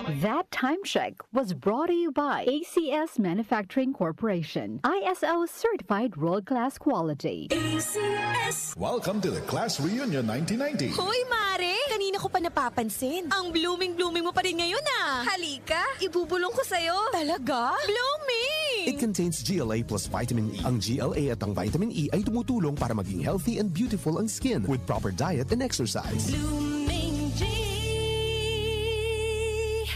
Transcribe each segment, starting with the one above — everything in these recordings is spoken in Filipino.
That time check was brought to you by ACS Manufacturing Corporation, ISO certified world-class quality. ACS! Welcome to the Class Reunion 1990. Hoy, Mare! Kanina ko pa napapansin. Ang blooming-blooming mo pa rin ngayon ah. Halika, ibubulong ko sa'yo. Talaga? Blooming! It contains GLA plus vitamin E. Ang GLA at ang vitamin E ay tumutulong para maging healthy and beautiful ang skin with proper diet and exercise. Blooming G!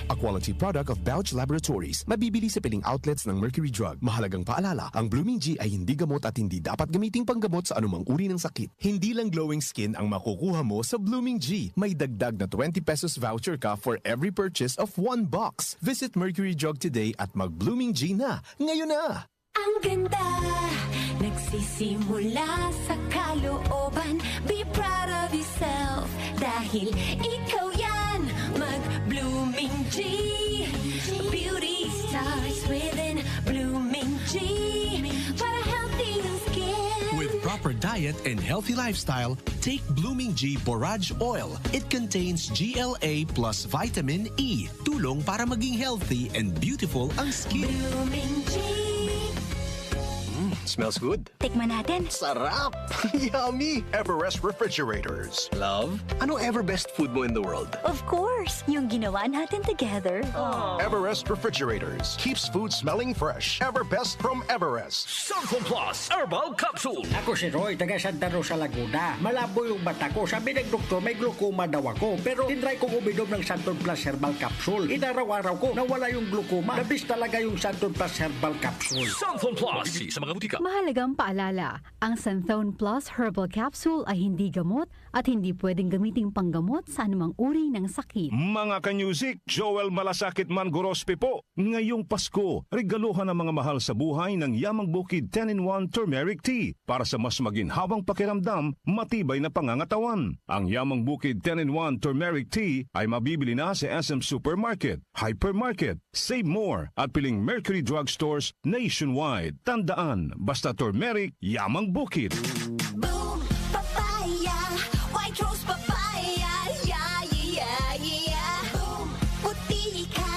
A quality product of Bausch Laboratories. Mabibili sa piling outlets ng Mercury Drug. Mahalagang paalala, ang Blooming G ay hindi gamot at hindi dapat gamiting panggamot sa anumang uri ng sakit. Hindi lang glowing skin ang makukuha mo sa Blooming G. May dagdag na 20 pesos voucher ka for every purchase of 1 box. Visit Mercury Drug today at mag-Blooming G na. Ngayon na! Ang ganda, nagsisimula sa kalooban. Be proud of yourself, dahil ikaw yan. Mag-Blooming G. Beauty starts within. Blooming G. Para healthy ang skin. With proper diet and healthy lifestyle, take Blooming G Borage Oil. It contains GLA plus vitamin E. Tulong para maging healthy and beautiful ang skin. Blooming G. Smells good. Tikman natin. Sarap! Yummy! Everest Refrigerators. Love, anong ever best food mo in the world? Of course, yung ginawa natin together. Everest Refrigerators. Keeps food smelling fresh. Everbest from Everest. Sanfon Plus Herbal Capsule. Ako si Roy, taga Santa Rosa, Laguna. Malabo yung mata ko. Sabi ng doktor, may glaucoma daw ako. Pero tinry kong uminom ng Santon Plus Herbal Capsule. Inaraw-araw ko, nawala yung glaucoma. Nabis talaga yung Santon Plus Herbal Capsule. Sanfon Plus. Mabibili sa mga butika. Mahalagang paalala, ang Santhone Plus Herbal Capsule ay hindi gamot at hindi pwedeng gamiting panggamot sa anumang uri ng sakit. Mga kanyusik, Joel Malasakit Mangorospe po. Ngayong Pasko, regaluhan ang mga mahal sa buhay ng Yamang Bukid 10-in-1 Turmeric Tea para sa mas maginhawang pakiramdam, matibay na pangangatawan. Ang Yamang Bukid 10-in-1 Turmeric Tea ay mabibili na sa SM Supermarket, Hypermarket, Save More at piling Mercury Drug Stores nationwide. Tandaan, basta turmeric, Yamang Bukid. Boom, papaya, white rose papaya, yeah, yeah, yeah. Boom, puti ka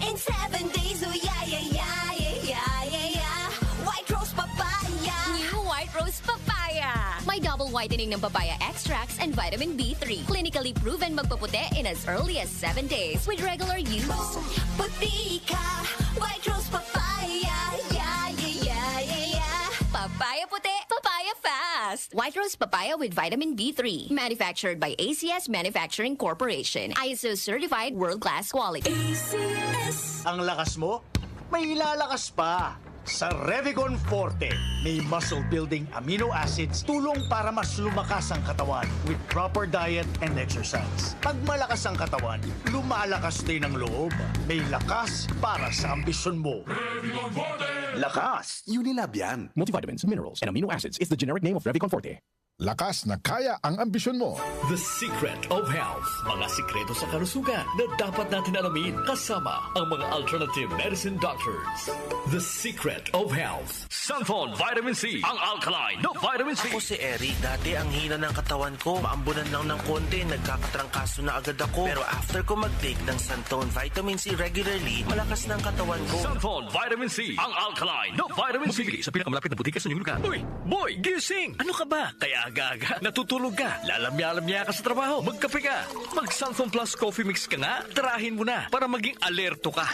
in 7 days, oh yeah, yeah, yeah, yeah, yeah, yeah. White rose papaya. New White Rose Papaya. May double whitening ng papaya extracts and vitamin B3. Clinically proven magpaputi in as early as 7 days with regular use. Boom, puti ka, white rose papaya, yeah, yeah, yeah, yeah, yeah. Papaya puti, papaya fast. White Rose Papaya with vitamin B3. Manufactured by ACS Manufacturing Corporation. ISO certified world-class quality. ACS. Ang lakas mo, may ilalakas pa. Sa Revicon Forte, may muscle-building amino acids, tulong para mas lumakas ang katawan with proper diet and exercise. Pag malakas ang katawan, lumalakas din ang loob. May lakas para sa ambisyon mo. Revicon Forte. Lakas! Unilab yan. Multivitamins, minerals, and amino acids is the generic name of Revicon Forte. Lakas na kaya ang ambisyon mo. The Secret of Health. Mga sikreto sa kalusugan na dapat natin alamin kasama ang mga alternative medicine doctors. The Secret of Health. Sanfon Vitamin C. Ang alkaline na vitamin C. Ako si Eric. Dati ang hina ng katawan ko. Maambunan lang ng konti. Nagkakatrangkaso na agad ako. Pero after ko mag-take ng Santon Vitamin C regularly, malakas ng katawan ko. Sanfon Vitamin C. Ang alkaline na vitamin C. Mabibili sa pinakamalapit na butika sa inyong lugar. Uy! Boy! Gising! Ano ka ba? Kaya aga-aga. Natutulog ka. Lalamya-lamya ka sa trabaho. Magkape ka. Mag-Sanfon Plus Coffee Mix ka nga. Tarahin mo na para maging alerto ka.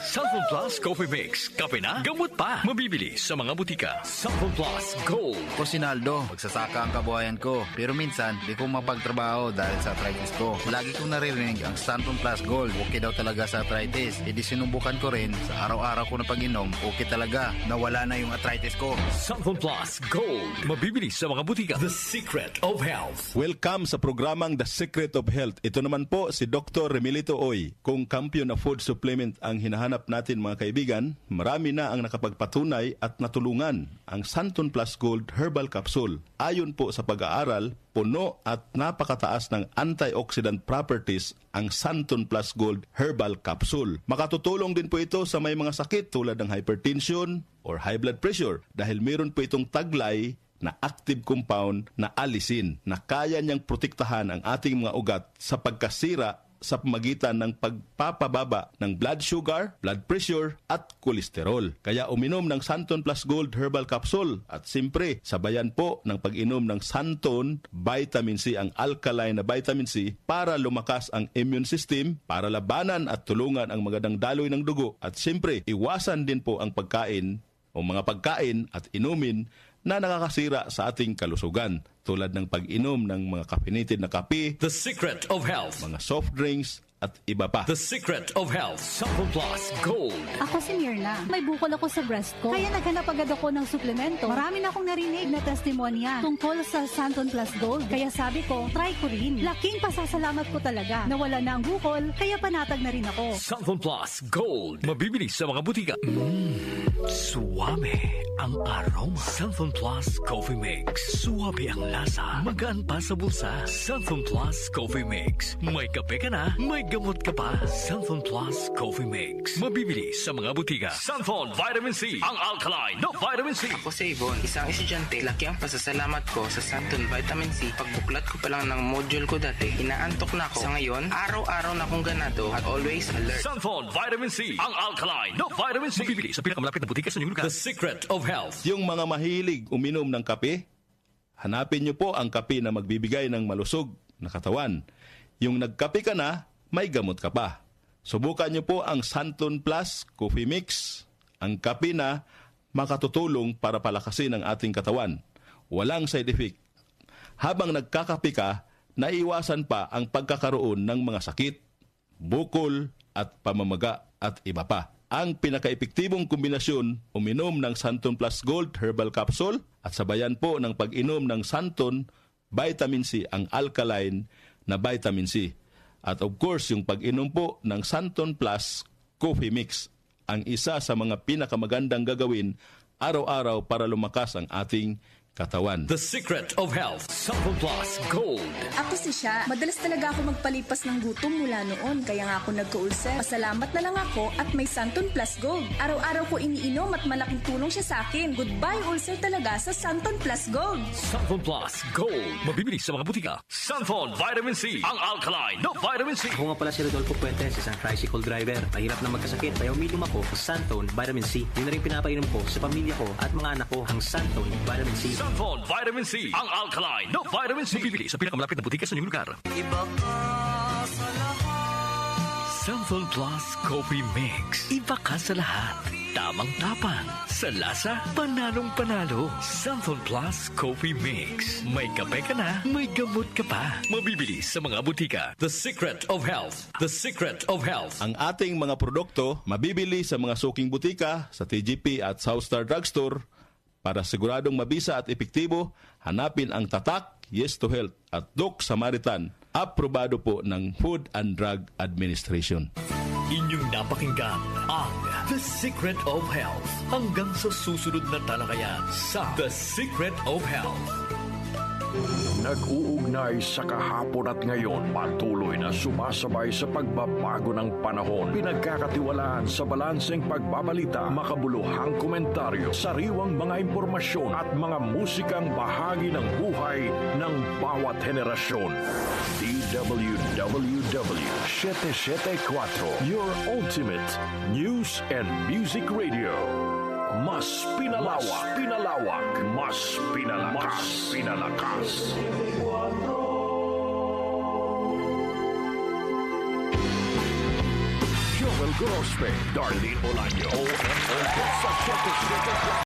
Sanfon Plus Coffee Mix. Kape na, gamot pa. Mabibili sa mga butika. Sanfon Plus Gold. Ko si Naldo, magsasaka ang kabuhayan ko. Pero minsan, di ko mapagtrabaho dahil sa arthritis ko. Lagi kong naririnig ang Santon Plus Gold. Okay daw talaga sa arthritis. E di sinubukan ko rin. Sa araw-araw ko na pag-inom, okay talaga. Nawala na yung arthritis ko. Sanfon Plus Gold. Mabibili sa mga butika. The Secret of Health. Welcome sa programang The Secret of Health. Ito naman po si Dr. Remilito Oy. Kung kampiyon na food supplement ang hinahanap natin mga kaibigan, marami na ang nakapagpatunay at natulungan ang Santon Plus Gold Herbal Capsule. Ayon po sa pag-aaral, puno at napakataas ng antioxidant properties ang Santon Plus Gold Herbal Capsule. Makatutulong din po ito sa may mga sakit tulad ng hypertension or high blood pressure dahil meron po itong taglay na active compound na alisin na kaya niyang protektahan ang ating mga ugat sa pagkasira sa pamagitan ng pagpapababa ng blood sugar, blood pressure at kolesterol. Kaya uminom ng Santon Plus Gold Herbal Capsule at simpre sabayan po ng pag-inom ng Santon Vitamin C, ang alkaline na vitamin C, para lumakas ang immune system, para labanan at tulungan ang magandang daloy ng dugo, at simpre iwasan din po ang pagkain o mga pagkain at inumin na nakakasira sa ating kalusugan, tulad ng pag-inom ng mga caffeinated na kape, The Secret of Health, mga soft drinks, at iba pa. The Secret of Health, Santon Plus Gold. Ako si Mirna. May bukol ako sa breast ko. Kaya naghanap agad ako ng suplemento. Marami na akong narinig na testimonya tungkol sa Santon Plus Gold. Kaya sabi ko, try ko rin. Laking pasasalamat ko talaga. Nawala na ang bukol, kaya panatag na rin ako. Santon Plus Gold. Mabibili sa mga butika. Suwabe ang aroma. Santon Plus Coffee Mix. Suwabe ang lasa. Magaan pa sa bulsa. Santon Plus Coffee Mix. May kape ka na, may gamot ka pa. Santon Plus Coffee Mix. Mabibili sa mga butika. Santon Vitamin C. Ang alkaline na vitamin C. Ako si Yvonne, isang estudyante. Laki ang pasasalamat ko sa Santon Vitamin C. Pagbuklat ko pa lang ng module ko dati, inaantok na ako. Sa ngayon, araw-araw na akong ganado at always alert. Santon Vitamin C. Ang alkaline na vitamin C. Mabibili sa pinakamalapit na butika sa inyong lugar. The Secret of Health. Yung mga mahilig uminom ng kape, hanapin nyo po ang kape na magbibigay ng malusog na katawan. Yung nagkape ka na, may gamot ka pa. Subukan nyo po ang Santon Plus Coffee Mix, ang kape na makatutulong para palakasin ang ating katawan. Walang side effect. Habang nagkakape ka, naiwasan pa ang pagkakaroon ng mga sakit, bukol at pamamaga at iba pa. Ang pinaka-epektibong kombinasyon, uminom ng Santon Plus Gold Herbal Capsule at sabayan po ng pag-inom ng Santon Vitamin C, ang alkaline na vitamin C. At of course, yung pag-inom po ng Santon Plus Coffee Mix, ang isa sa mga pinakamagandang gagawin araw-araw para lumakas ang ating katawan. The Secret of Health, Santon Plus Gold. Ako si Sha. Madalas talaga ako magpalipas ng gutom mula noon, kaya nga ako nagka-ulcer. Pasalamat na lang ako at may Santon Plus Gold. Araw-araw ko iniinom at malaking tulong siya sa akin. Goodbye ulcer talaga sa Santon Plus Gold. Santon Plus Gold. Mabibili sa mga butika. Santon Vitamin C. Ang alkaline na vitamin C. Ako nga pala si Rodolfo Puentes, isang tricycle driver. Mahirap na magkasakit, kaya uminom ako sa Santon Vitamin C. Yun na rin pinapainom ko sa pamilya ko at mga anak ko, ang Santon Vitamin C. Santon Vitamin C. Ang alkaline na vitamin C. Mabibili sa pinakamalapit na butika sa inyong lugar. Iba ka sa lahat. Santon Plus Coffee Mix. Iba ka sa lahat. Tamang-tapang. Sa lasa, panalong-panalo. Santon Plus Coffee Mix. May kape ka na, may gamot ka pa. Mabibili sa mga butika. The Secret of Health. The Secret of Health. Ang ating mga produkto mabibili sa mga suking butika, sa TGP at Southstar Drugstore. Para siguradong mabisa at epektibo, hanapin ang tatak, Yes to Health at Doc Samaritan. Aprobado po ng Food and Drug Administration. Inyong napakinggan ang The Secret of Health. Hanggang sa susunod na talakayan sa The Secret of Health. Nag-uugnay sa kahapon at ngayon, patuloy na sumasabay sa pagbabago ng panahon. Pinagkakatiwalaan sa balanseng pagbabalita, makabuluhang komentaryo, sariwang mga impormasyon at mga musikang bahagi ng buhay ng bawat henerasyon. DWWW 774, your ultimate news and music radio. Mas pinalawak, mas pinalakas. Joel Grospe, Darlene Olaño, OMO sa 774.